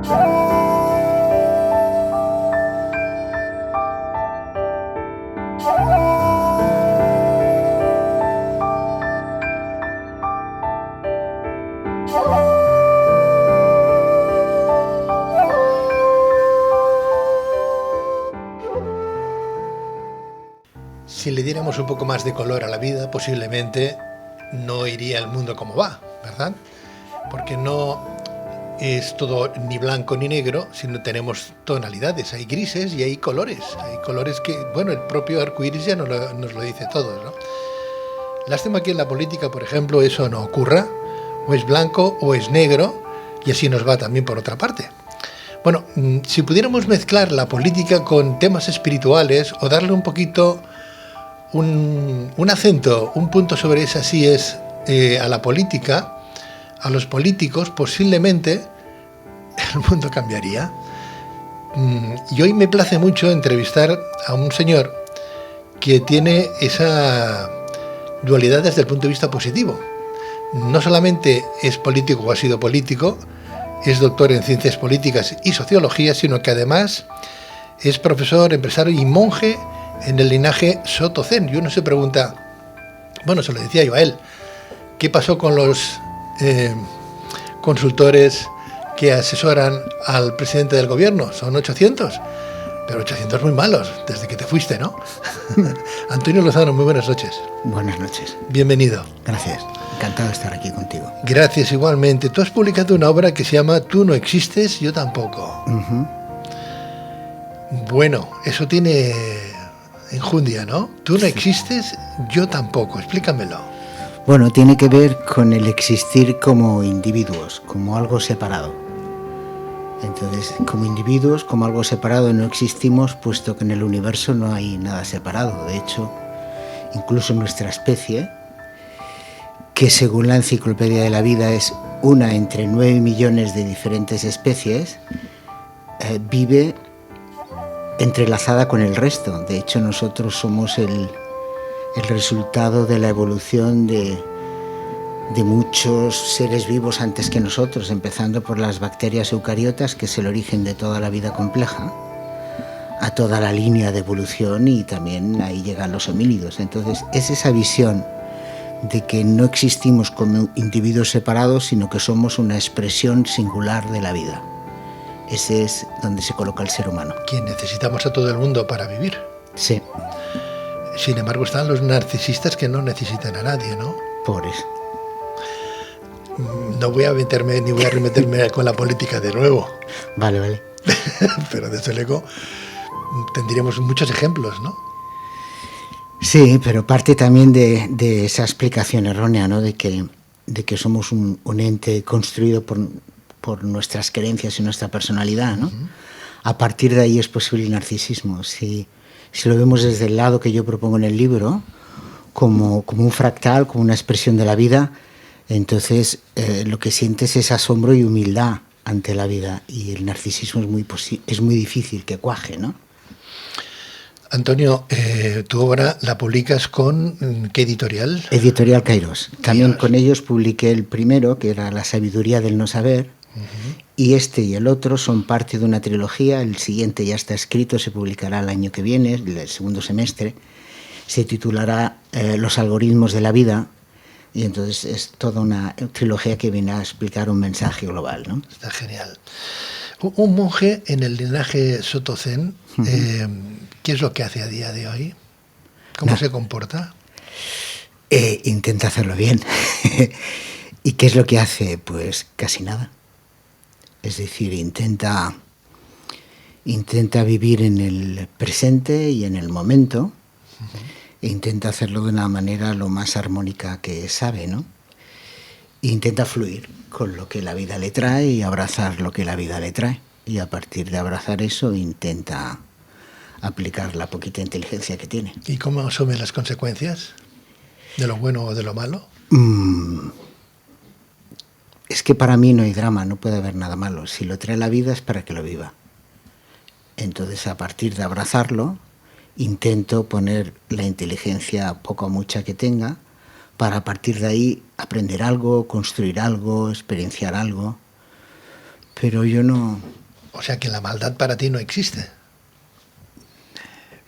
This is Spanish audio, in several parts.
Si le diéramos un poco más de color a la vida, posiblemente no iría el mundo como va, ¿verdad? Porque no es todo ni blanco ni negro, sino tenemos tonalidades, hay grises y hay colores que, bueno, el propio arcoíris ya nos lo dice todo, ¿no? Lástima que en la política, por ejemplo, eso no ocurra, o es blanco o es negro, y así nos va también por otra parte. Bueno, si pudiéramos mezclar la política con temas espirituales o darle un poquito un acento, un punto sobre esas síes a la política, a los políticos, posiblemente el mundo cambiaría. Y hoy me place mucho entrevistar a un señor que tiene esa dualidad desde el punto de vista positivo. No solamente es político o ha sido político, es doctor en ciencias políticas y sociología, sino que además es profesor, empresario y monje en el linaje Soto Zen. Y uno se pregunta, bueno, se lo decía yo a él, ¿qué pasó con los consultores que asesoran al presidente del gobierno? Son 800, pero 800 muy malos, desde que te fuiste, ¿no? Antonio Lozano, muy buenas noches. Buenas noches. Bienvenido. Gracias, encantado de estar aquí contigo. Gracias, igualmente. Tú has publicado una obra que se llama Tú no existes, yo tampoco. Bueno, eso tiene enjundia, ¿no? Tú no existes, yo tampoco. Explícamelo. Bueno, tiene que ver con el existir como individuos, como algo separado. Entonces, como individuos, como algo separado, no existimos, puesto que en el universo no hay nada separado. De hecho, incluso nuestra especie, que según la Enciclopedia de la Vida es una entre 9 millones de diferentes especies, vive entrelazada con el resto. De hecho, nosotros somos el resultado de la evolución de muchos seres vivos antes que nosotros, empezando por las bacterias eucariotas, que es el origen de toda la vida compleja, a toda la línea de evolución, y también ahí llegan los homínidos. Entonces, es esa visión de que no existimos como individuos separados, sino que somos una expresión singular de la vida. Ese es donde se coloca el ser humano. Que necesitamos a todo el mundo para vivir. Sí. Sin embargo, están los narcisistas que no necesitan a nadie, ¿no? Pobres. No voy a meterme ni voy a remeterme con la política de nuevo. Vale. Pero desde luego tendríamos muchos ejemplos, ¿no? Sí, pero parte también de esa explicación errónea, ¿no? De que somos un ente construido por nuestras creencias y nuestra personalidad, ¿no? A partir de ahí es posible el narcisismo. Si lo vemos desde el lado que yo propongo en el libro, como un fractal, como una expresión de la vida, entonces lo que sientes es asombro y humildad ante la vida, y el narcisismo es muy difícil que cuaje, ¿no? Antonio, tu obra la publicas con ¿qué editorial? Editorial Kairos. También con ellos publiqué el primero, que era La sabiduría del no saber, y este y el otro son parte de una trilogía. El siguiente ya está escrito, se publicará el año que viene, el segundo semestre. Se titulará Los algoritmos de la vida, y entonces es toda una trilogía que viene a explicar un mensaje global, ¿no? Está genial. Un monje en el linaje Soto Zen, ¿qué es lo que hace a día de hoy? ¿Cómo se comporta? Intenta hacerlo bien. ¿Y qué es lo que hace? Pues casi nada. Es decir, intenta vivir en el presente y en el momento, e intenta hacerlo de una manera lo más armónica que sabe, ¿no? E intenta fluir con lo que la vida le trae y abrazar lo que la vida le trae. Y a partir de abrazar eso, intenta aplicar la poquita inteligencia que tiene. ¿Y cómo asume las consecuencias de lo bueno o de lo malo? Es que para mí no hay drama, no puede haber nada malo. Si lo trae la vida es para que lo viva. Entonces, a partir de abrazarlo, intento poner la inteligencia poco o mucha que tenga, para a partir de ahí aprender algo, construir algo, experienciar algo. Pero yo no O sea que la maldad para ti no existe.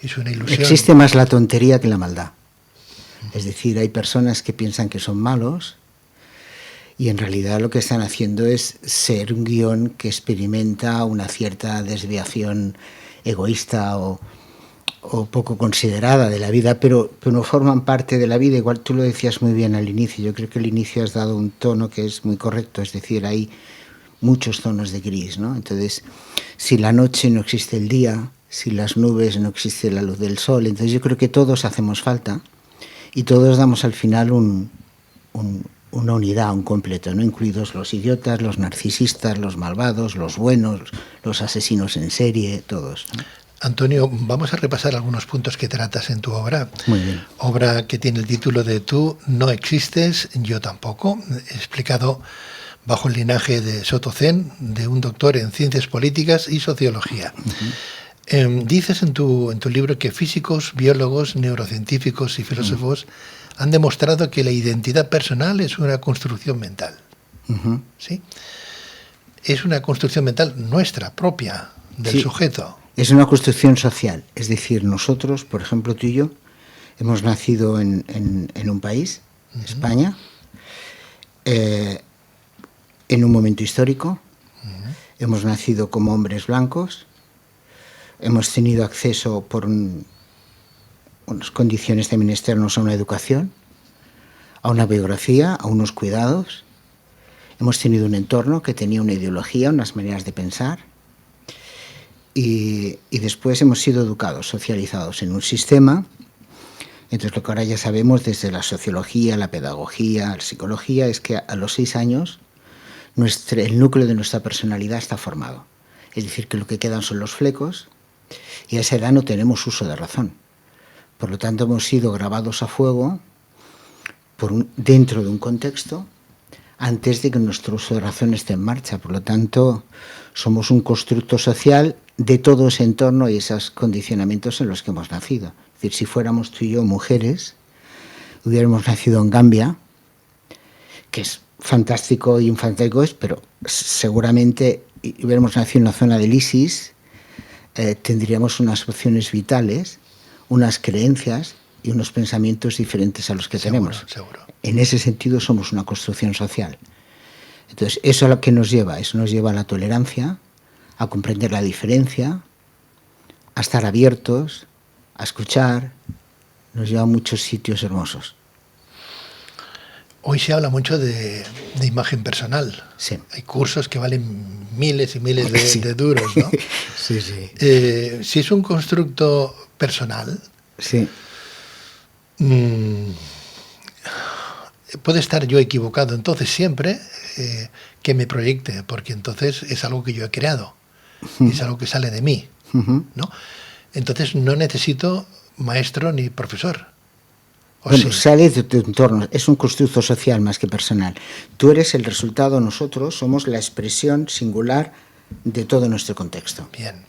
Es una ilusión. Existe más la tontería que la maldad. Es decir, hay personas que piensan que son malos y en realidad lo que están haciendo es ser un guión que experimenta una cierta desviación egoísta o poco considerada de la vida, pero no forman parte de la vida. Igual tú lo decías muy bien al inicio. Yo creo que al inicio has dado un tono que es muy correcto. Es decir, hay muchos tonos de gris, ¿no? Entonces, si la noche no existe el día, si las nubes no existe la luz del sol, entonces yo creo que todos hacemos falta y todos damos al final una unidad, un completo, ¿no? Incluidos los idiotas, los narcisistas, los malvados, los buenos, los asesinos en serie, todos, ¿no? Antonio, vamos a repasar algunos puntos que tratas en tu obra. Muy bien. Obra que tiene el título de Tú no existes, yo tampoco, explicado bajo el linaje de Soto Zen, de un doctor en ciencias políticas y sociología. Dices en tu libro que físicos, biólogos, neurocientíficos y filósofos han demostrado que la identidad personal es una construcción mental. ¿Sí? Es una construcción mental nuestra, propia, del sujeto. Es una construcción social. Es decir, nosotros, por ejemplo, tú y yo, hemos nacido en un país, España, en un momento histórico. Hemos nacido como hombres blancos. Hemos tenido acceso por unas condiciones también externas a una educación, a una biografía, a unos cuidados. Hemos tenido un entorno que tenía una ideología, unas maneras de pensar. Y después hemos sido educados, socializados en un sistema. Entonces lo que ahora ya sabemos desde la sociología, la pedagogía, la psicología, es que a los 6 años el núcleo de nuestra personalidad está formado. Es decir, que lo que quedan son los flecos y a esa edad no tenemos uso de razón. Por lo tanto, hemos sido grabados a fuego dentro de un contexto antes de que nuestro uso de razón esté en marcha. Por lo tanto, somos un constructo social de todo ese entorno y esos condicionamientos en los que hemos nacido. Es decir, si fuéramos tú y yo mujeres, hubiéramos nacido en Gambia, que es fantástico y infantil, pero seguramente hubiéramos nacido en la zona del ISIS, tendríamos unas opciones vitales, unas creencias y unos pensamientos diferentes a los que tenemos. Seguro. En ese sentido somos una construcción social. Entonces, eso es lo que nos lleva. Eso nos lleva a la tolerancia, a comprender la diferencia, a estar abiertos, a escuchar. Nos lleva a muchos sitios hermosos. Hoy se habla mucho de imagen personal. Sí. Hay cursos que valen miles y miles de duros, ¿no? Sí, sí. Si es un constructo personal, sí. Puede estar yo equivocado entonces siempre que me proyecte, porque entonces es algo que yo he creado, es algo que sale de mí, ¿no? Entonces no necesito maestro ni profesor. Bueno, sale de tu entorno, es un constructo social más que personal. Tú eres el resultado, nosotros somos la expresión singular de todo nuestro contexto. Bien.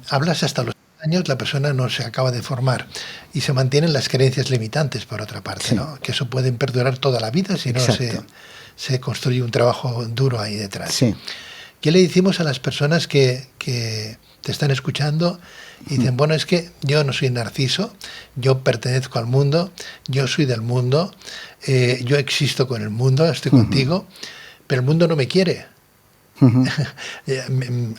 Hablas hasta los años, la persona no se acaba de formar y se mantienen las creencias limitantes, por otra parte, sí. ¿No? Que eso pueden perdurar toda la vida si no se construye un trabajo duro ahí detrás. Sí. ¿Qué le decimos a las personas que te están escuchando y dicen, bueno, es que yo no soy Narciso, yo pertenezco al mundo, yo soy del mundo, yo existo con el mundo, estoy contigo, pero el mundo no me quiere?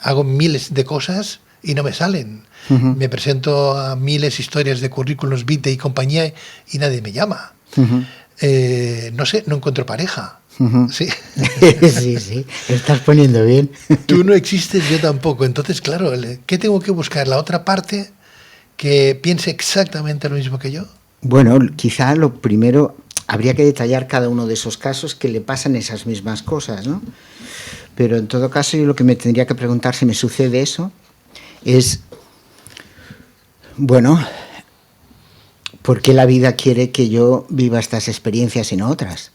Hago miles de cosas y no me salen. Me presento a miles de historias de currículos vitae y compañía y nadie me llama. No sé, no encuentro pareja. Sí. Sí, estás poniendo bien. Tú no existes, yo tampoco. Entonces, claro, ¿qué tengo que buscar? ¿La otra parte que piense exactamente lo mismo que yo? Bueno, quizá lo primero, habría que detallar cada uno de esos casos que le pasan esas mismas cosas, ¿no? Pero en todo caso, yo lo que me tendría que preguntar si me sucede eso es, bueno, ¿por qué la vida quiere que yo viva estas experiencias y no otras?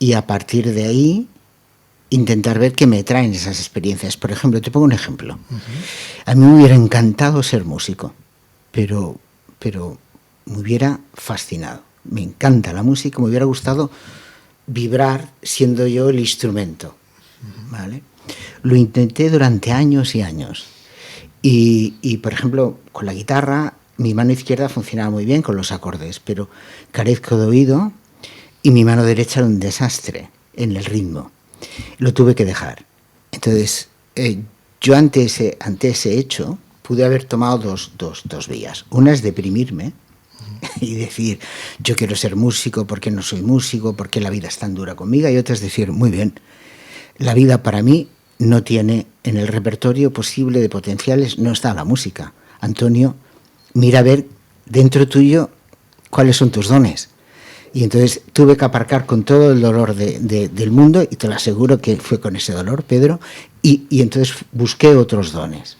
Y a partir de ahí, intentar ver qué me traen esas experiencias. Por ejemplo, te pongo un ejemplo. A mí me hubiera encantado ser músico, pero me hubiera fascinado. Me encanta la música, me hubiera gustado vibrar siendo yo el instrumento. ¿vale? Lo intenté durante años y años. Y, por ejemplo, con la guitarra, mi mano izquierda funcionaba muy bien con los acordes, pero carezco de oído y mi mano derecha era un desastre en el ritmo. Lo tuve que dejar. Entonces, yo ante ese hecho pude haber tomado dos vías. Una es deprimirme y decir, yo quiero ser músico, ¿por qué no soy músico? ¿Por qué la vida es tan dura conmigo? Y otra es decir, muy bien, la vida para mí no tiene en el repertorio posible de potenciales, no está la música. Antonio, mira a ver dentro tuyo cuáles son tus dones. Y entonces tuve que aparcar con todo el dolor del mundo, y te lo aseguro que fue con ese dolor, Pedro, y entonces busqué otros dones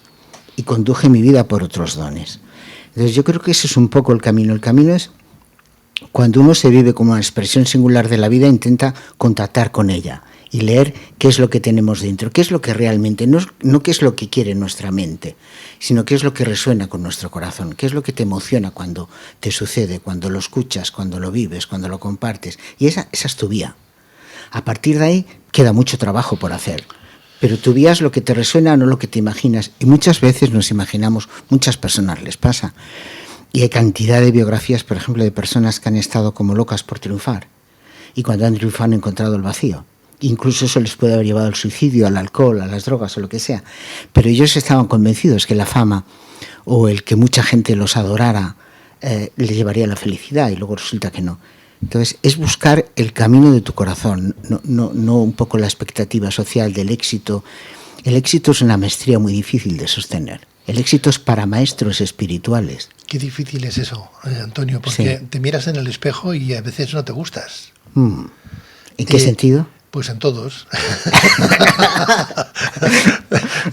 y conduje mi vida por otros dones. Entonces yo creo que ese es un poco el camino. El camino es cuando uno se vive como una expresión singular de la vida, intenta contactar con ella y leer qué es lo que tenemos dentro, qué es lo que realmente, no qué es lo que quiere nuestra mente, sino qué es lo que resuena con nuestro corazón, qué es lo que te emociona cuando te sucede, cuando lo escuchas, cuando lo vives, cuando lo compartes. Y esa es tu vía. A partir de ahí queda mucho trabajo por hacer, pero tu vía es lo que te resuena, no lo que te imaginas. Y muchas veces nos imaginamos, muchas personas les pasa, y hay cantidad de biografías, por ejemplo, de personas que han estado como locas por triunfar, y cuando han triunfado han encontrado el vacío. Incluso eso les puede haber llevado al suicidio, al alcohol, a las drogas o lo que sea. Pero ellos estaban convencidos que la fama o el que mucha gente los adorara les llevaría a la felicidad, y luego resulta que no. Entonces es buscar el camino de tu corazón, no un poco la expectativa social del éxito. El éxito es una maestría muy difícil de sostener. El éxito es para maestros espirituales. Qué difícil es eso, Antonio, porque te miras en el espejo y a veces no te gustas. ¿En qué sentido? Pues en todos.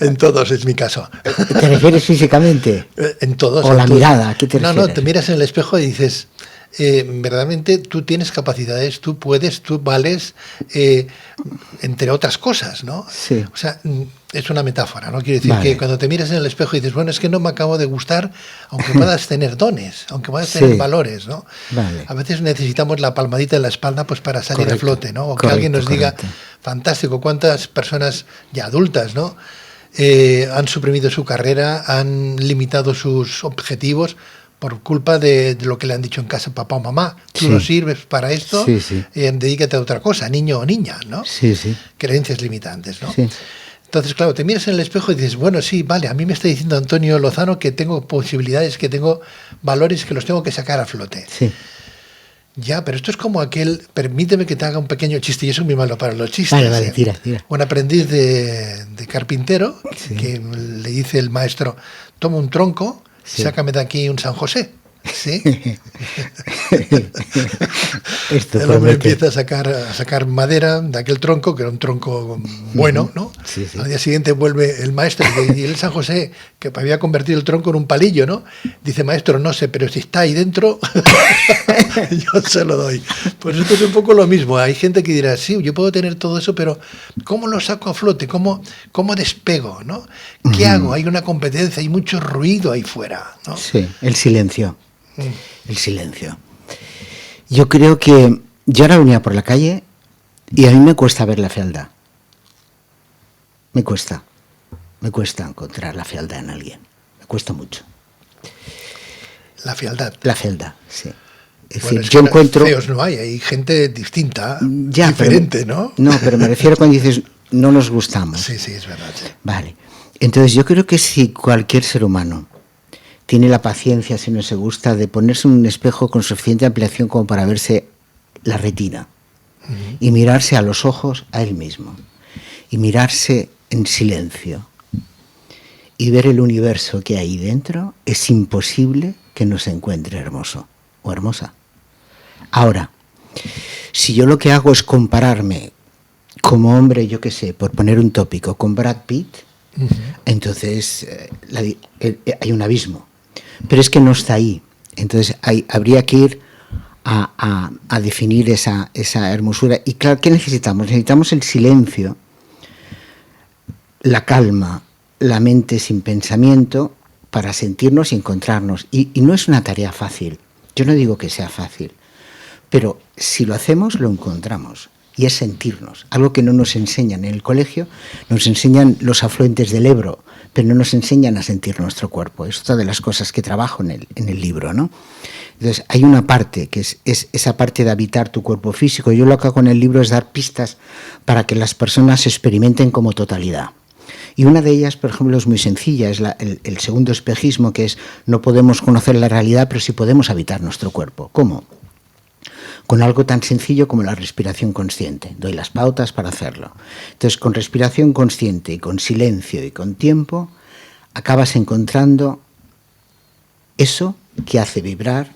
En todos es mi caso. ¿Te refieres físicamente? En todos. ¿O la mirada? ¿A qué te refieres? No, te miras en el espejo y dices, verdaderamente tú tienes capacidades, tú puedes, tú vales, entre otras cosas, ¿no? Sí. O sea, es una metáfora, ¿no? Quiero decir que cuando te miras en el espejo y dices, bueno, es que no me acabo de gustar, aunque puedas tener dones, aunque puedas tener valores, ¿no? Vale. A veces necesitamos la palmadita en la espalda pues para salir a flote, ¿no? O que alguien nos diga, fantástico, cuántas personas ya adultas, ¿no? Han suprimido su carrera, han limitado sus objetivos por culpa de lo que le han dicho en casa papá o mamá. Tú no sirves para esto, dedícate a otra cosa, niño o niña, ¿no? Creencias limitantes, ¿no? Entonces, claro, te miras en el espejo y dices, bueno, sí, vale, a mí me está diciendo Antonio Lozano que tengo posibilidades, que tengo valores que los tengo que sacar a flote. Sí. Ya, pero esto es como aquel, permíteme que te haga un pequeño chiste, y eso es muy malo para los chistes. Vale, tira. Un aprendiz de carpintero que le dice el maestro, toma un tronco, sácame de aquí un San José. ¿Sí? El hombre empieza a sacar madera de aquel tronco, que era un tronco bueno, ¿no? Al día siguiente vuelve el maestro y el San José, que había convertido el tronco en un palillo, ¿no? Dice, maestro, no sé, pero si está ahí dentro, yo se lo doy. Pues esto es un poco lo mismo. Hay gente que dirá, sí, yo puedo tener todo eso, pero ¿cómo lo saco a flote? ¿Cómo despego? ¿No? ¿Qué hago? Hay una competencia, hay mucho ruido ahí fuera, ¿no? Sí, el silencio. El silencio. Yo creo que yo ahora venía por la calle y a mí me cuesta ver la fealdad. Me cuesta encontrar la fealdad en alguien. Me cuesta mucho. La fealdad. La fealdad, sí. Es bueno, decir, yo encuentro... feos no hay gente distinta, diferente, pero, ¿no? No, pero me refiero cuando dices no nos gustamos. Sí, es verdad. Sí. Vale. Entonces yo creo que si cualquier ser humano tiene la paciencia, si no se gusta, de ponerse en un espejo con suficiente ampliación como para verse la retina y mirarse a los ojos a él mismo y mirarse en silencio y ver el universo que hay dentro, es imposible que no se encuentre hermoso o hermosa. Ahora, si yo lo que hago es compararme como hombre, yo qué sé, por poner un tópico, con Brad Pitt, entonces hay un abismo. Pero es que no está ahí. Entonces habría que ir a definir esa hermosura. Y claro, ¿qué necesitamos? Necesitamos el silencio, la calma, la mente sin pensamiento para sentirnos y encontrarnos. Y no es una tarea fácil. Yo no digo que sea fácil. Pero si lo hacemos, lo encontramos. y es sentirnos, algo que no nos enseñan en el colegio. Nos enseñan los afluentes del Ebro, pero no nos enseñan a sentir nuestro cuerpo. Es otra de las cosas que trabajo en el libro, ¿no? Entonces, hay una parte que es esa parte de habitar tu cuerpo físico. Yo lo que hago en el libro es dar pistas para que las personas experimenten como totalidad. Y una de ellas, por ejemplo, es muy sencilla, es el segundo espejismo, que es: no podemos conocer la realidad, pero sí podemos habitar nuestro cuerpo. ¿Cómo? Con algo tan sencillo como la respiración consciente. Doy las pautas para hacerlo. Entonces, con respiración consciente y con silencio y con tiempo, acabas encontrando eso que hace vibrar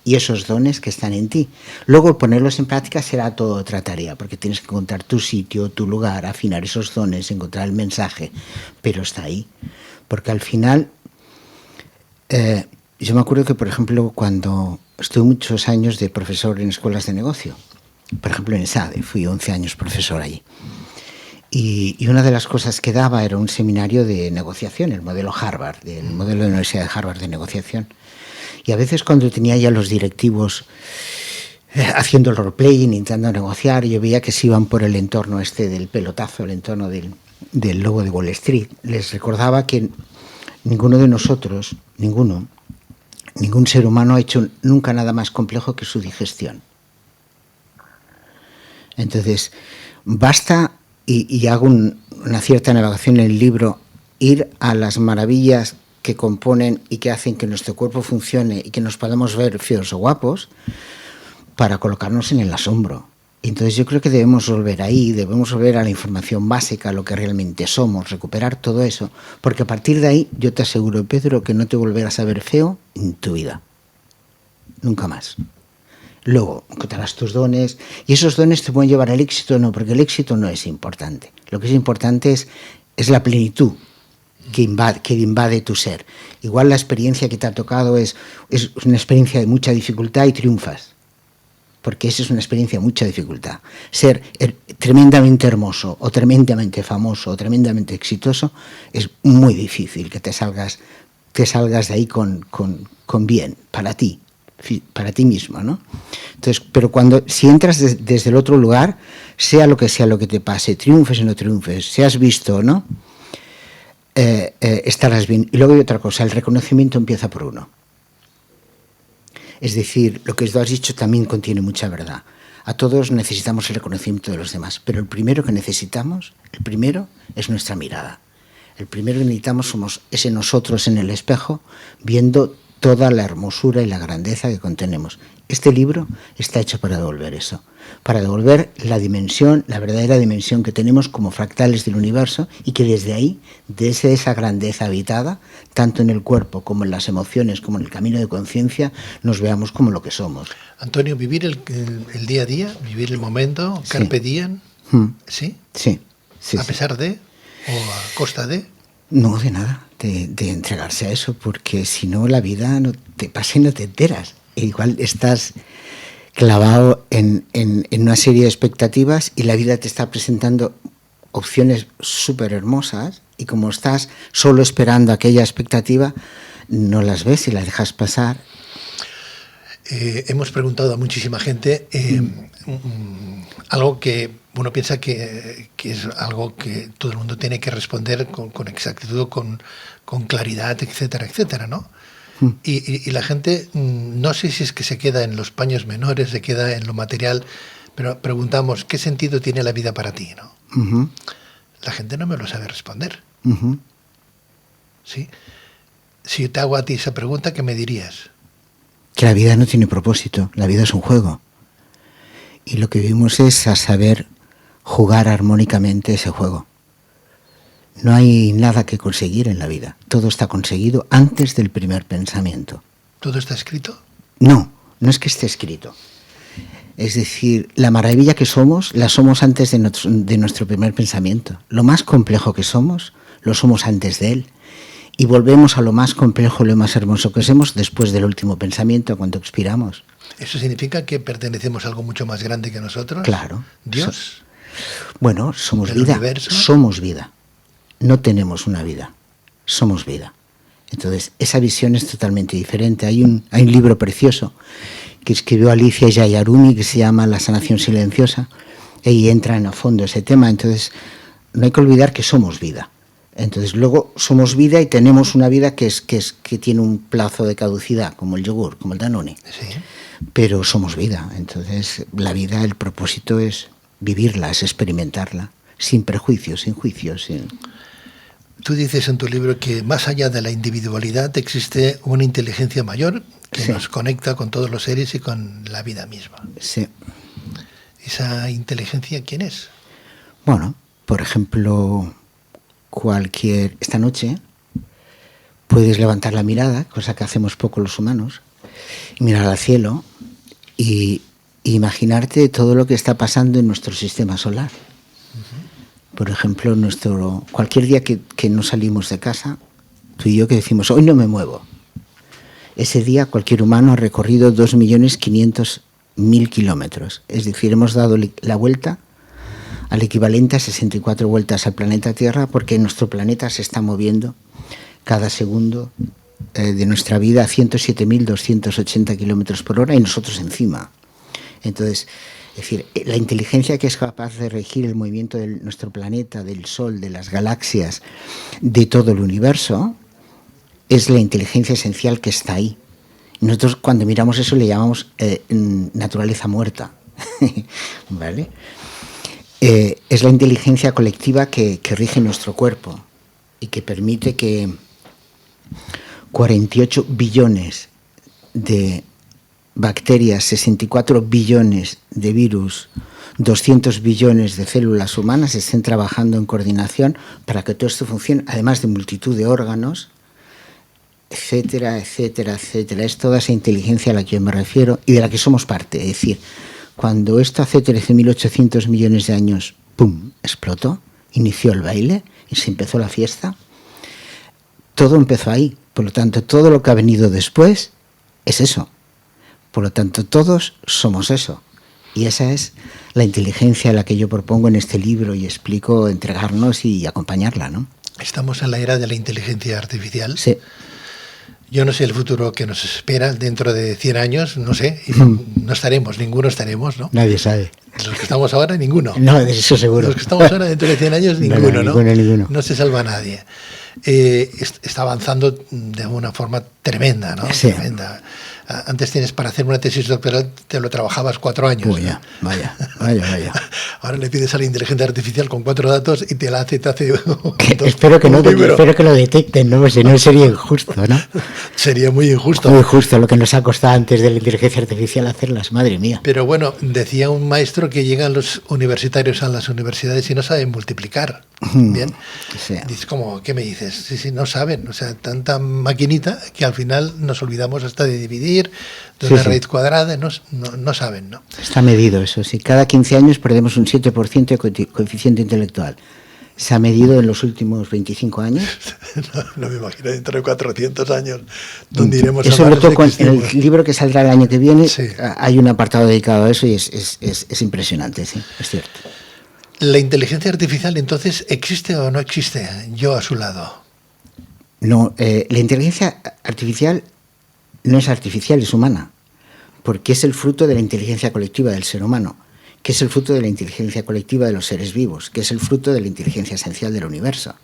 y esos dones que están en ti. Luego, ponerlos en práctica será toda otra tarea, porque tienes que encontrar tu sitio, tu lugar, afinar esos dones, encontrar el mensaje, pero está ahí. Porque al final, yo me acuerdo que, por ejemplo, cuando estuve muchos años de profesor en escuelas de negocio, por ejemplo en SADE, fui 11 años profesor allí, y una de las cosas que daba era un seminario de negociación, el modelo Harvard, el modelo de la Universidad de Harvard de negociación. Y a veces, cuando tenía ya los directivos haciendo el roleplaying, intentando negociar, yo veía que se iban por el entorno este del pelotazo, el entorno del lobo de Wall Street. Les recordaba que ninguno de nosotros, ningún ser humano ha hecho nunca nada más complejo que su digestión. Entonces, basta, y hago una cierta navegación en el libro, ir a las maravillas que componen y que hacen que nuestro cuerpo funcione y que nos podamos ver feos o guapos, para colocarnos en el asombro. Entonces yo creo que debemos volver ahí, debemos volver a la información básica, a lo que realmente somos, recuperar todo eso, porque a partir de ahí yo te aseguro, Pedro, que no te volverás a ver feo en tu vida. Nunca más. Luego encontrarás tus dones, y esos dones te pueden llevar al éxito o no, porque el éxito no es importante. Lo que es importante es la plenitud que invade tu ser. Igual la experiencia que te ha tocado es una experiencia de mucha dificultad y triunfas, porque esa es una experiencia de mucha dificultad. Ser tremendamente hermoso o tremendamente famoso o tremendamente exitoso es muy difícil que te salgas de ahí con bien para ti mismo, ¿no? Entonces, pero si entras desde el otro lugar, sea lo que te pase, triunfes o no triunfes, seas visto o no, estarás bien. Y luego hay otra cosa: el reconocimiento empieza por uno. Es decir, lo que tú has dicho también contiene mucha verdad. A todos necesitamos el reconocimiento de los demás, pero el primero que necesitamos, es nuestra mirada. El primero que necesitamos somos ese nosotros en el espejo, viendo toda la hermosura y la grandeza que contenemos. Este libro está hecho para devolver eso, para devolver la dimensión, la verdadera dimensión que tenemos como fractales del universo, y que desde ahí, desde esa grandeza habitada, tanto en el cuerpo como en las emociones, como en el camino de conciencia, nos veamos como lo que somos. Antonio, vivir el día a día, vivir el momento, carpe diem, ¿sí? Sí. ¿A pesar de o a costa de? No, de nada, de entregarse a eso, porque si no, la vida no te pasa y no te enteras. E igual estás clavado en una serie de expectativas y la vida te está presentando opciones súper hermosas, y como estás solo esperando aquella expectativa, no las ves y las dejas pasar. Hemos preguntado a muchísima gente algo que uno piensa que es algo que todo el mundo tiene que responder con exactitud, con claridad, etcétera, etcétera, ¿no? Y la gente, no sé si es que se queda en los paños menores, se queda en lo material, pero preguntamos: ¿qué sentido tiene la vida para ti, no? Uh-huh. La gente no me lo sabe responder. Uh-huh. ¿Sí? Si te hago a ti esa pregunta, ¿qué me dirías? Que la vida no tiene propósito, la vida es un juego. Y lo que vivimos es a saber jugar armónicamente ese juego. No hay nada que conseguir en la vida. Todo está conseguido antes del primer pensamiento. ¿Todo está escrito? No es que esté escrito. Es decir, la maravilla que somos, la somos antes de nuestro primer pensamiento. Lo más complejo que somos, lo somos antes de él. Y volvemos a lo más complejo, lo más hermoso que somos después del último pensamiento, cuando expiramos. ¿Eso significa que pertenecemos a algo mucho más grande que nosotros? Claro. ¿Dios? Bueno, somos ¿El vida. universo? Somos vida. No tenemos una vida. Somos vida. Entonces, esa visión es totalmente diferente. Hay un libro precioso que escribió Alicia Yayaruni, que se llama La sanación silenciosa, y entran a fondo ese tema. Entonces, no hay que olvidar que somos vida. Entonces, luego somos vida y tenemos una vida que tiene un plazo de caducidad, como el yogur, como el Danone. Sí. Pero somos vida. Entonces, la vida, el propósito es vivirla, es experimentarla, sin prejuicios, sin juicios, sin... Tú dices en tu libro que más allá de la individualidad existe una inteligencia mayor que sí. nos conecta con todos los seres y con la vida misma. Sí. ¿Esa inteligencia quién es? Bueno, por ejemplo, esta noche puedes levantar la mirada, cosa que hacemos poco los humanos, y mirar al cielo y imaginarte todo lo que está pasando en nuestro sistema solar. Por ejemplo, cualquier día que no salimos de casa, tú y yo que decimos, hoy no me muevo. Ese día cualquier humano ha recorrido 2.500.000 kilómetros. Es decir, hemos dado la vuelta al equivalente a 64 vueltas al planeta Tierra, porque nuestro planeta se está moviendo cada segundo de nuestra vida a 107.280 kilómetros por hora y nosotros encima. Entonces, es decir, la inteligencia que es capaz de regir el movimiento de nuestro planeta, del Sol, de las galaxias, de todo el universo, es la inteligencia esencial que está ahí. Nosotros cuando miramos eso le llamamos naturaleza muerta. ¿Vale? Es la inteligencia colectiva que rige nuestro cuerpo y que permite que 48 billones de bacterias, 64 billones de virus, 200 billones de células humanas estén trabajando en coordinación para que todo esto funcione, además de multitud de órganos, etcétera, etcétera, etcétera. Es toda esa inteligencia a la que yo me refiero y de la que somos parte. Es decir, cuando esto hace 13.800 millones de años, ¡pum!, explotó, inició el baile y se empezó la fiesta, todo empezó ahí. Por lo tanto, todo lo que ha venido después es eso. Por lo tanto, todos somos eso. Y esa es la inteligencia a la que yo propongo en este libro y explico entregarnos y acompañarla, ¿no? Estamos en la era de la inteligencia artificial. Sí. Yo no sé el futuro que nos espera dentro de 100 años, no sé. No estaremos, ninguno estaremos, ¿no? Nadie sabe. Los que estamos ahora, ninguno. No, eso seguro. Los que estamos ahora dentro de 100 años, ninguno, ¿no? Ninguno. No se salva nadie. Está avanzando de una forma tremenda, ¿no? Sí. Tremenda. Antes para hacer una tesis doctoral te lo trabajabas 4 años. Uy, ¿no? Vaya. Ahora le pides a la inteligencia artificial con 4 datos y te hace espero que lo detecten, ¿no? Si no sería injusto, ¿no? Sería muy injusto. Muy injusto lo que nos ha costado antes de la inteligencia artificial hacerlas, madre mía. Pero bueno, decía un maestro que llegan los universitarios a las universidades y no saben multiplicar. Bien. Sí. Dices, ¿cómo? ¿Qué me dices? Sí, no saben. O sea, tanta maquinita que al final nos olvidamos hasta de dividir, de una raíz cuadrada, no saben, ¿no? Está medido eso, sí. Cada 15 años perdemos un 7% de coeficiente intelectual. ¿Se ha medido en los últimos 25 años? No me imagino dentro de 400 años dónde iremos a sobre todo en el libro que saldrá el año que viene, sí, hay un apartado dedicado a eso y es impresionante, sí, es cierto. ¿La inteligencia artificial entonces existe o no existe? Yo a su lado. No, la inteligencia artificial no es artificial, es humana, porque es el fruto de la inteligencia colectiva del ser humano, que es el fruto de la inteligencia colectiva de los seres vivos, que es el fruto de la inteligencia esencial del universo.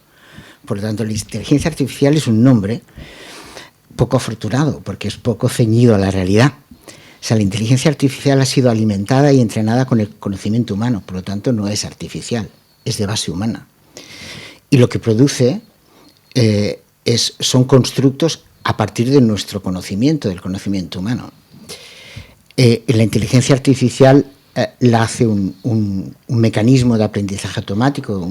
Por lo tanto, la inteligencia artificial es un nombre poco afortunado, porque es poco ceñido a la realidad. O sea, la inteligencia artificial ha sido alimentada y entrenada con el conocimiento humano, por lo tanto no es artificial, es de base humana. Y lo que produce son constructos a partir de nuestro conocimiento, del conocimiento humano. La inteligencia artificial la hace un mecanismo de aprendizaje automático,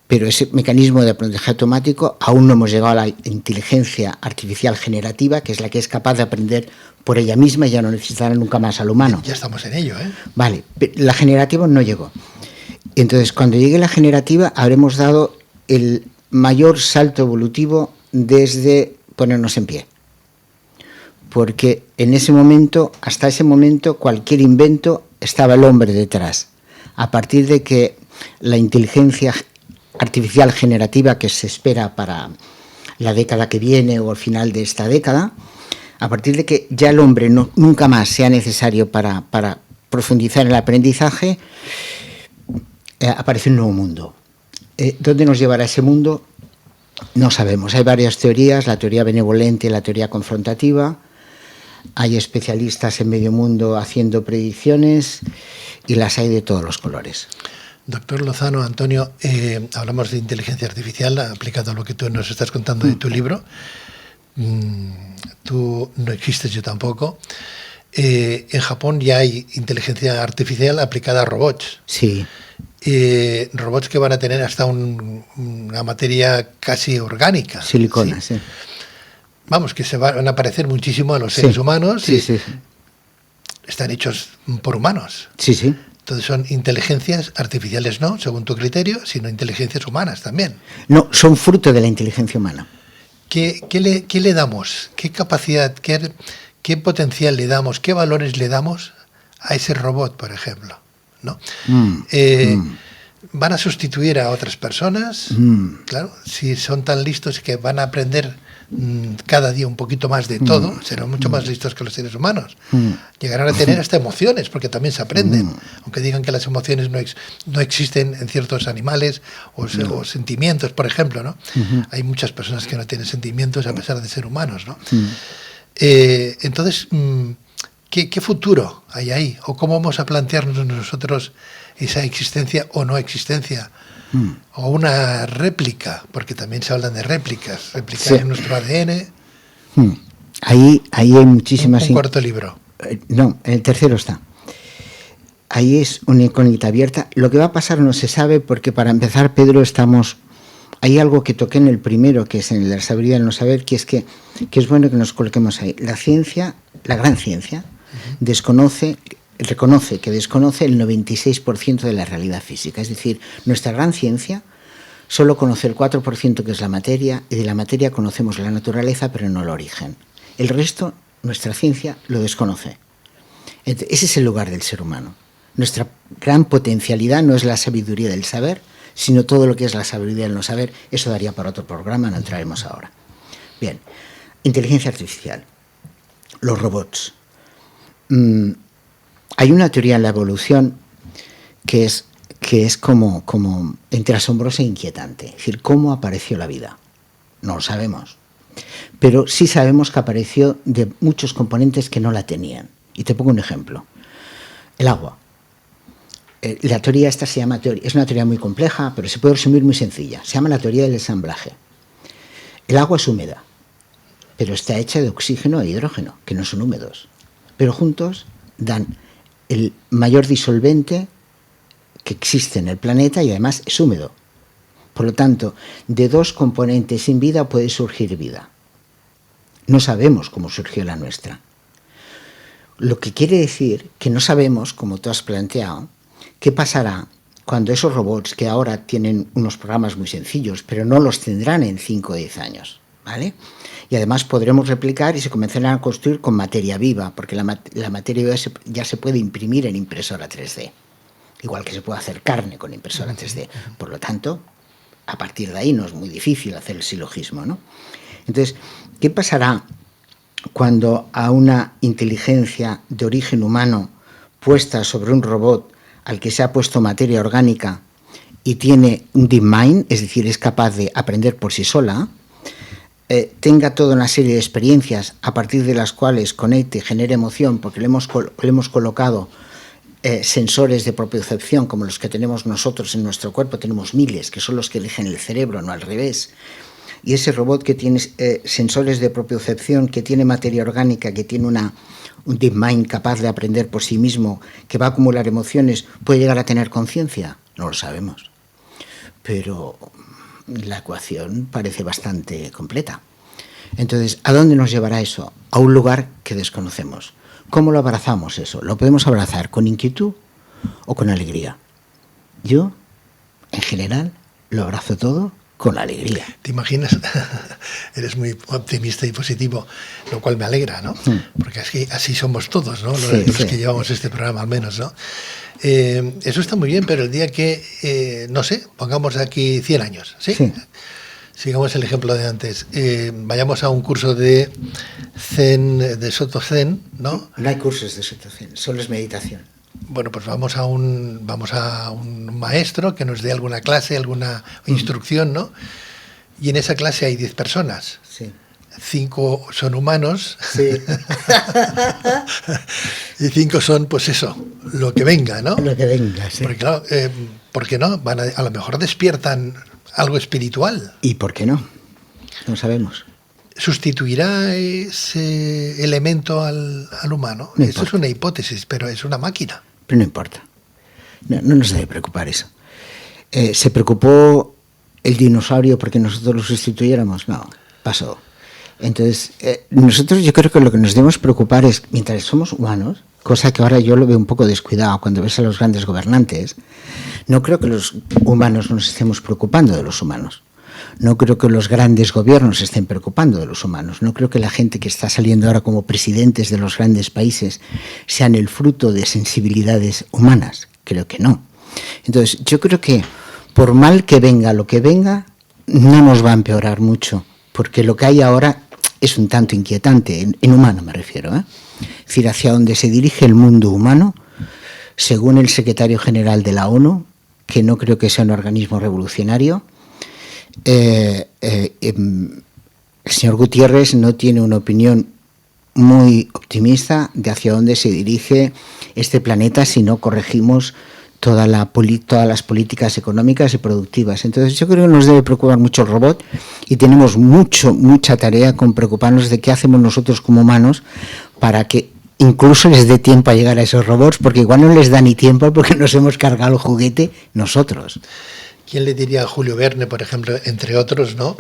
pero ese mecanismo de aprendizaje automático aún no hemos llegado a la inteligencia artificial generativa, que es la que es capaz de aprender por ella misma y ya no necesitará nunca más al humano. Ya estamos en ello, ¿eh? Vale, la generativa no llegó. Entonces, cuando llegue la generativa, habremos dado el mayor salto evolutivo desde ponernos en pie. Porque en ese momento, hasta ese momento, cualquier invento estaba el hombre detrás. A partir de que la inteligencia artificial generativa que se espera para la década que viene o al final de esta década, a partir de que ya el hombre nunca más sea necesario para profundizar en el aprendizaje, aparece un nuevo mundo. ¿Dónde nos llevará ese mundo? No sabemos. Hay varias teorías, la teoría benevolente y la teoría confrontativa. Hay especialistas en medio mundo haciendo predicciones y las hay de todos los colores. Doctor Lozano, Antonio, hablamos de inteligencia artificial aplicado a lo que tú nos estás contando de tu libro. Tú no existes, yo tampoco. En Japón ya hay inteligencia artificial aplicada a robots. Sí. Robots que van a tener hasta una materia casi orgánica. Silicona, sí. Vamos, que se van a parecer muchísimo a los seres humanos. Sí, sí. Están hechos por humanos. Sí, sí. Entonces son inteligencias artificiales, no, según tu criterio, sino inteligencias humanas también. No, son fruto de la inteligencia humana. ¿Qué le damos? ¿Qué capacidad, qué potencial le damos? ¿Qué valores le damos a ese robot, por ejemplo? ¿No? ¿Van a sustituir a otras personas? Claro, si son tan listos que van a aprender cada día un poquito más de todo, serán mucho más listos que los seres humanos. Llegarán a tener hasta emociones, porque también se aprenden, aunque digan que las emociones no existen en ciertos animales o sentimientos, por ejemplo, ¿no? Hay muchas personas que no tienen sentimientos a pesar de ser humanos, ¿no? Entonces, ¿qué futuro hay ahí? ¿O cómo vamos a plantearnos nosotros esa existencia o no existencia? O una réplica, porque también se hablan de réplicas, replicar en nuestro ADN. Ahí hay muchísimas... Un cuarto libro. No, en el tercero está. Ahí es una incógnita abierta. Lo que va a pasar no se sabe porque, para empezar, Pedro, hay algo que toqué en el primero, que es en el de la sabiduría del no saber, que es bueno que nos coloquemos ahí. La ciencia, la gran ciencia, reconoce que desconoce el 96% de la realidad física. Es decir, nuestra gran ciencia solo conoce el 4% que es la materia, y de la materia conocemos la naturaleza, pero no el origen. El resto, nuestra ciencia lo desconoce. Ese es el lugar del ser humano. Nuestra gran potencialidad no es la sabiduría del saber, sino todo lo que es la sabiduría del no saber. Eso daría para otro programa, no entraremos ahora. Bien, inteligencia artificial, los robots. Hay una teoría en la evolución que es como entre asombrosa e inquietante. Es decir, ¿cómo apareció la vida? No lo sabemos. Pero sí sabemos que apareció de muchos componentes que no la tenían. Y te pongo un ejemplo. El agua. La teoría esta es una teoría muy compleja, pero se puede resumir muy sencilla. Se llama la teoría del ensamblaje. El agua es húmeda, pero está hecha de oxígeno e hidrógeno, que no son húmedos. Pero juntos dan el mayor disolvente que existe en el planeta y además es húmedo. Por lo tanto, de dos componentes sin vida puede surgir vida. No sabemos cómo surgió la nuestra. Lo que quiere decir que no sabemos, como tú has planteado, qué pasará cuando esos robots, que ahora tienen unos programas muy sencillos, pero no los tendrán en 5 o 10 años, ¿vale? Y además podremos replicar y se comenzarán a construir con materia viva, porque la materia viva ya se puede imprimir en impresora 3D, igual que se puede hacer carne con impresora 3D. Por lo tanto, a partir de ahí no es muy difícil hacer el silogismo, ¿no? Entonces, ¿qué pasará cuando a una inteligencia de origen humano puesta sobre un robot al que se ha puesto materia orgánica y tiene un deep mind, es decir, es capaz de aprender por sí sola, tenga toda una serie de experiencias a partir de las cuales conecte, genere emoción, porque le hemos colocado sensores de propiocepción como los que tenemos nosotros en nuestro cuerpo? Tenemos miles, que son los que eligen el cerebro, no al revés. Y ese robot que tiene sensores de propiocepción, que tiene materia orgánica, que tiene un deep mind capaz de aprender por sí mismo, que va a acumular emociones, ¿puede llegar a tener conciencia? No lo sabemos. Pero la ecuación parece bastante completa. Entonces, ¿a dónde nos llevará eso? A un lugar que desconocemos. ¿Cómo lo abrazamos eso? ¿Lo podemos abrazar con inquietud o con alegría? Yo, en general, lo abrazo todo con alegría. ¿Te imaginas? Eres muy optimista y positivo, lo cual me alegra, ¿no? Porque así somos todos, ¿no? Los que llevamos este programa, al menos, ¿no? Eso está muy bien, pero el día que, no sé, pongamos aquí 100 años, ¿sí? Sigamos el ejemplo de antes. Vayamos a un curso de Zen, de Soto Zen, ¿no? No hay cursos de Soto Zen, solo es meditación. Bueno, pues vamos a un maestro que nos dé alguna clase, alguna instrucción, ¿no? Y en esa clase hay 10 personas. Sí. 5 son humanos. Sí. Y 5 son, pues eso, lo que venga, ¿no? Lo que venga, sí. Porque claro, ¿por qué no? A lo mejor despiertan algo espiritual. ¿Y por qué no? No sabemos. ¿Sustituirá ese elemento al humano? No Eso importa. es una hipótesis, pero es una máquina. Pero no importa. No nos debe preocupar eso. ¿Se preocupó el dinosaurio porque nosotros lo sustituyéramos? No, pasó. Entonces, nosotros yo creo que lo que nos debemos preocupar es, mientras somos humanos, cosa que ahora yo lo veo un poco descuidado cuando ves a los grandes gobernantes, no creo que los humanos nos estemos preocupando de los humanos. No creo que los grandes gobiernos se estén preocupando de los humanos. No creo que la gente que está saliendo ahora como presidentes de los grandes países sean el fruto de sensibilidades humanas. Creo que no. Entonces, yo creo que por mal que venga lo que venga, no nos va a empeorar mucho, porque lo que hay ahora es un tanto inquietante, en humano me refiero, ¿eh? Es decir, hacia dónde se dirige el mundo humano, según el secretario general de la ONU, que no creo que sea un organismo revolucionario, el señor Guterres no tiene una opinión muy optimista de hacia dónde se dirige este planeta si no corregimos todas las políticas económicas y productivas. Entonces yo creo que nos debe preocupar mucho el robot y tenemos mucha tarea con preocuparnos de qué hacemos nosotros como humanos para que incluso les dé tiempo a llegar a esos robots, porque igual no les da ni tiempo porque nos hemos cargado el juguete nosotros. ¿Quién le diría a Julio Verne, por ejemplo, entre otros, ¿no?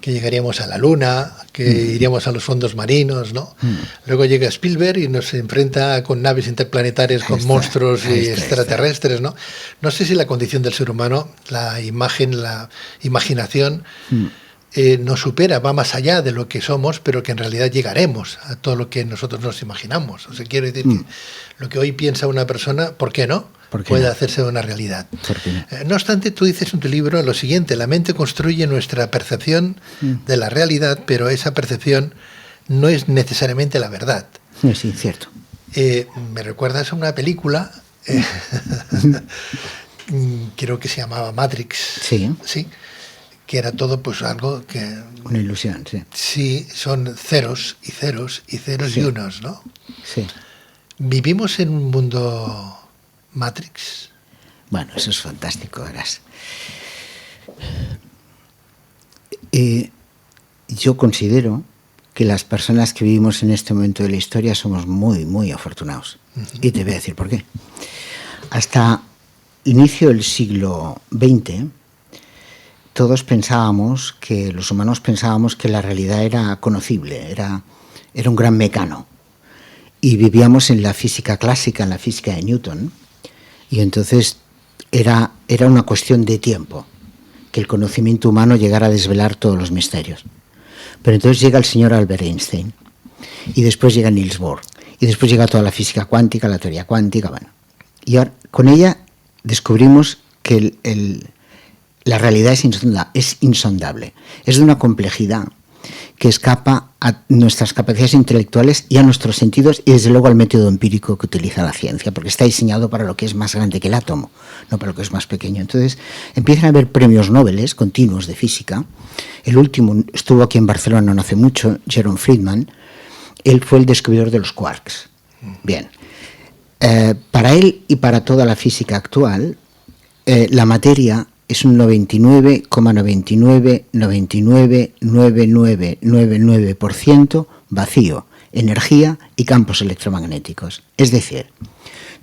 Que llegaríamos a la Luna, que iríamos a los fondos marinos, ¿no? Luego llega Spielberg y nos enfrenta con naves interplanetarias, con monstruos y extraterrestres, ¿no? No sé si la condición del ser humano, la imagen, la imaginación, nos supera, va más allá de lo que somos, pero que en realidad llegaremos a todo lo que nosotros nos imaginamos. O sea, quiero decir que lo que hoy piensa una persona, ¿por qué no? Puede hacerse una realidad. No obstante, tú dices en tu libro lo siguiente: la mente construye nuestra percepción de la realidad, pero esa percepción no es necesariamente la verdad. Sí, cierto. Me recuerdas a una película, creo que se llamaba Matrix. Sí. Sí, que era todo pues algo que... Una ilusión, sí. Sí, son ceros y ceros y ceros y unos, ¿no? Sí. ¿Vivimos en un mundo Matrix? Bueno, eso es fantástico, verás. Yo considero que las personas que vivimos en este momento de la historia somos muy afortunados. Y te voy a decir por qué. Hasta inicio del siglo XX, los humanos pensábamos que la realidad era conocible, era un gran mecano. Y vivíamos en la física clásica, en la física de Newton, y entonces era una cuestión de tiempo que el conocimiento humano llegara a desvelar todos los misterios. Pero entonces llega el señor Albert Einstein, y después llega Niels Bohr, y después llega toda la física cuántica, la teoría cuántica, bueno. Y ahora, con ella descubrimos que la realidad es insondable, es de una complejidad que escapa a nuestras capacidades intelectuales y a nuestros sentidos, y desde luego al método empírico que utiliza la ciencia, porque está diseñado para lo que es más grande que el átomo, no para lo que es más pequeño. Entonces empiezan a haber premios Nobel continuos de física. El último estuvo aquí en Barcelona no hace mucho, Jerome Friedman. Él fue el descubridor de los quarks. Bien. Para él y para toda la física actual, la materia es un 99,99999999% vacío, energía y campos electromagnéticos. Es decir,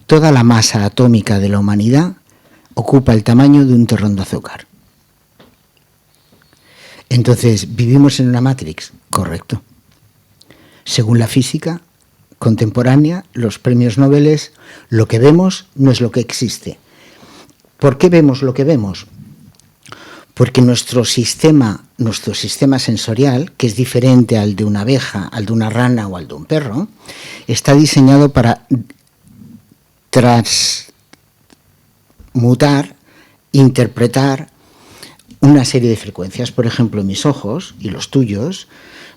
toda la masa atómica de la humanidad ocupa el tamaño de un terrón de azúcar. Entonces, ¿vivimos en una Matrix? Correcto. Según la física contemporánea, los premios Nobel, lo que vemos no es lo que existe. ¿Por qué vemos lo que vemos? Porque nuestro sistema sensorial, que es diferente al de una abeja, al de una rana o al de un perro, está diseñado para transmutar, interpretar una serie de frecuencias. Por ejemplo, mis ojos y los tuyos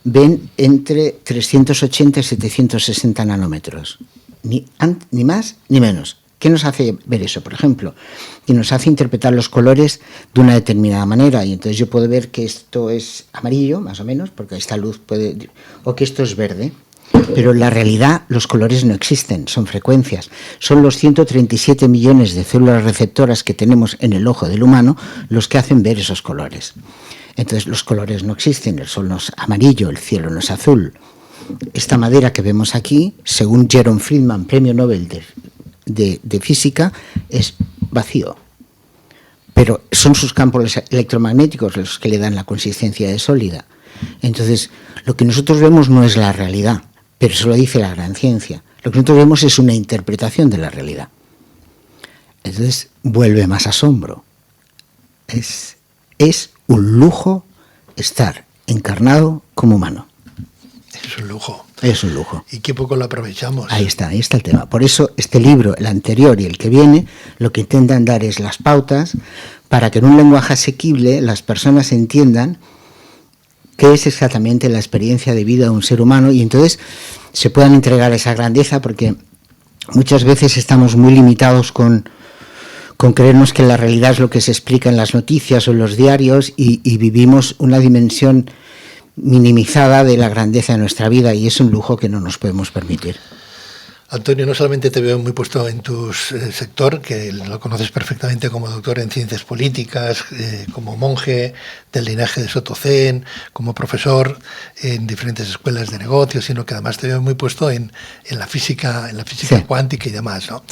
ven entre 380 y 760 nanómetros, ni más ni menos. ¿Qué nos hace ver eso? Por ejemplo, que nos hace interpretar los colores de una determinada manera, y entonces yo puedo ver que esto es amarillo, más o menos, porque esta luz puede, o que esto es verde. Pero en la realidad los colores no existen, son frecuencias. Son los 137 millones de células receptoras que tenemos en el ojo del humano los que hacen ver esos colores. Entonces los colores no existen, el sol no es amarillo, el cielo no es azul. Esta madera que vemos aquí, según Jerome Friedman, premio Nobel de física, es vacío. Pero son sus campos electromagnéticos los que le dan la consistencia de sólida. Entonces, lo que nosotros vemos no es la realidad, pero eso lo dice la gran ciencia. Lo que nosotros vemos es una interpretación de la realidad. Entonces, vuelve más asombro. Es un lujo estar encarnado como humano. Es un lujo. Es un lujo. Y qué poco lo aprovechamos. Ahí está el tema. Por eso este libro, el anterior y el que viene, lo que intentan dar es las pautas para que en un lenguaje asequible las personas entiendan qué es exactamente la experiencia de vida de un ser humano, y entonces se puedan entregar esa grandeza, porque muchas veces estamos muy limitados con creernos que la realidad es lo que se explica en las noticias o en los diarios, y vivimos una dimensión minimizada de la grandeza de nuestra vida, y es un lujo que no nos podemos permitir. Antonio, no solamente te veo muy puesto en tu sector, que lo conoces perfectamente como doctor en ciencias políticas, como monje del linaje de Sotocén, como profesor en diferentes escuelas de negocios, sino que además te veo muy puesto en la física Sí. cuántica y demás, ¿no?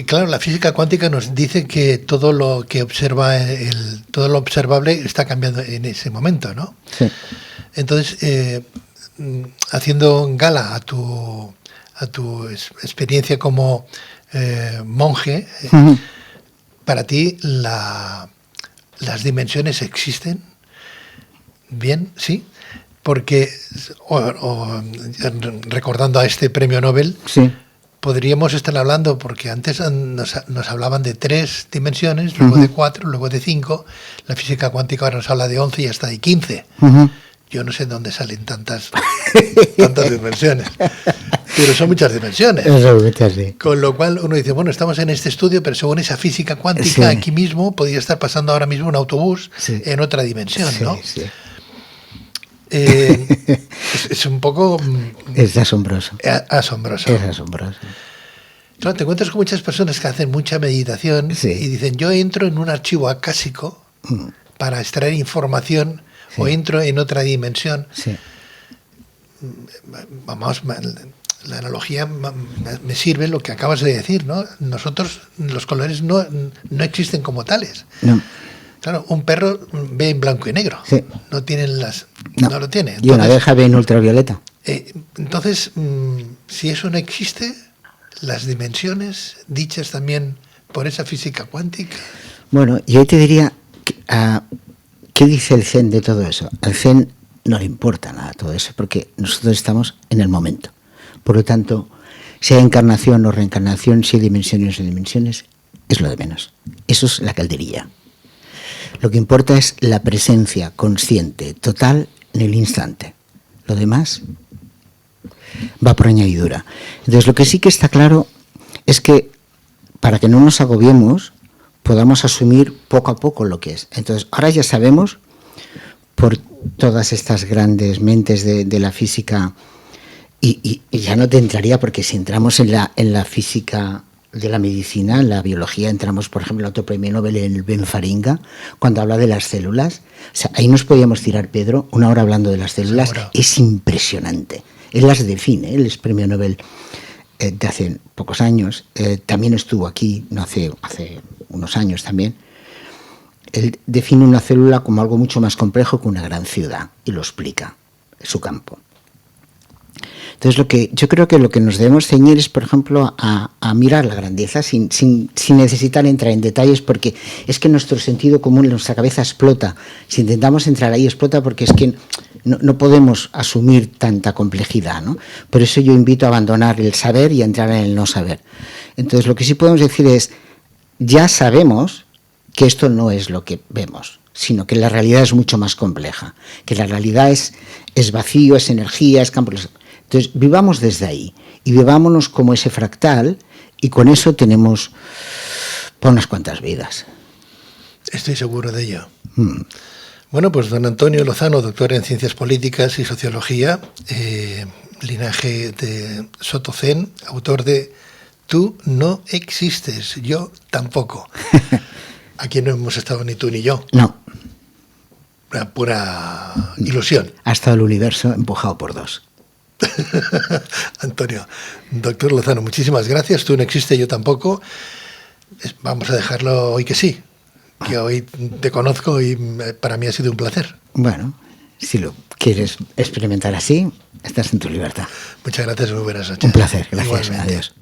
Claro, la física cuántica nos dice que todo lo que observa todo lo observable está cambiando en ese momento, ¿no? Sí. Entonces, haciendo gala a tu experiencia como monje, Uh-huh. para ti las dimensiones existen. Bien, sí, porque recordando a este premio Nobel, Sí. podríamos estar hablando, porque antes nos hablaban de 3 dimensiones, luego de 4, luego de 5. La física cuántica ahora nos habla de 11 y hasta de 15. Uh-huh. Yo no sé dónde salen tantas dimensiones, pero son muchas dimensiones. Sí. Con lo cual uno dice, bueno, estamos en este estudio, pero según esa física cuántica, Sí. aquí mismo podría estar pasando ahora mismo un autobús Sí. en otra dimensión, ¿no? Sí. Es un poco Es asombroso. asombroso. Es asombroso. Claro, te encuentras con muchas personas que hacen mucha meditación Sí. y dicen, yo entro en un archivo acásico para extraer información, Sí. o entro en otra dimensión. Sí. Vamos, la analogía me sirve lo que acabas de decir, ¿no? Nosotros, los colores no existen como tales. No. Claro, un perro ve en blanco y negro. Sí. No tienen no lo tiene. Y una abeja ve en ultravioleta. Entonces, si eso no existe, las dimensiones dichas también por esa física cuántica. Bueno, yo te diría, ¿qué dice el Zen de todo eso? Al Zen no le importa nada todo eso, porque nosotros estamos en el momento. Por lo tanto, si hay encarnación o reencarnación, si hay dimensiones o dimensiones, es lo de menos. Eso es la calderilla. Lo que importa es la presencia consciente, total, en el instante. Lo demás va por añadidura. Entonces, lo que sí que está claro es que, para que no nos agobiemos, podamos asumir poco a poco lo que es. Entonces, ahora ya sabemos, por todas estas grandes mentes de la física, y ya no te entraría, porque si entramos en la física de la medicina, en la biología, entramos, por ejemplo, en otro premio Nobel, en el Ben Faringa, cuando habla de las células. O sea, ahí nos podíamos tirar, Pedro, una hora hablando de las células. Seguro. Es impresionante. Él las define, él es premio Nobel de hace pocos años. También estuvo aquí, no hace unos años también. Él define una célula como algo mucho más complejo que una gran ciudad, y lo explica, es su campo. Entonces, yo creo que lo que nos debemos ceñir es, por ejemplo, a mirar la grandeza sin necesitar entrar en detalles, porque es que nuestro sentido común, nuestra cabeza explota. Si intentamos entrar ahí, explota, porque es que no podemos asumir tanta complejidad, ¿no? Por eso yo invito a abandonar el saber y a entrar en el no saber. Entonces, lo que sí podemos decir es, ya sabemos que esto no es lo que vemos, sino que la realidad es mucho más compleja, que la realidad es vacío, es energía, es campo. Entonces, vivamos desde ahí y vivámonos como ese fractal, Y con eso tenemos para unas cuantas vidas. Estoy seguro de ello. Bueno, pues don Antonio Lozano, doctor en Ciencias Políticas y Sociología, linaje de Sotocén, autor de Tú no existes, yo tampoco. Aquí no hemos estado ni tú ni yo. No. Una pura ilusión. Ha estado el universo empujado por dos. Antonio, doctor Lozano, muchísimas gracias. Tú no existes, yo tampoco. Vamos a dejarlo hoy que sí. Que hoy te conozco y para mí ha sido un placer. Bueno, si lo quieres experimentar así, estás en tu libertad. Muchas gracias, muy buenas noches. Un placer, gracias. Igualmente. Adiós.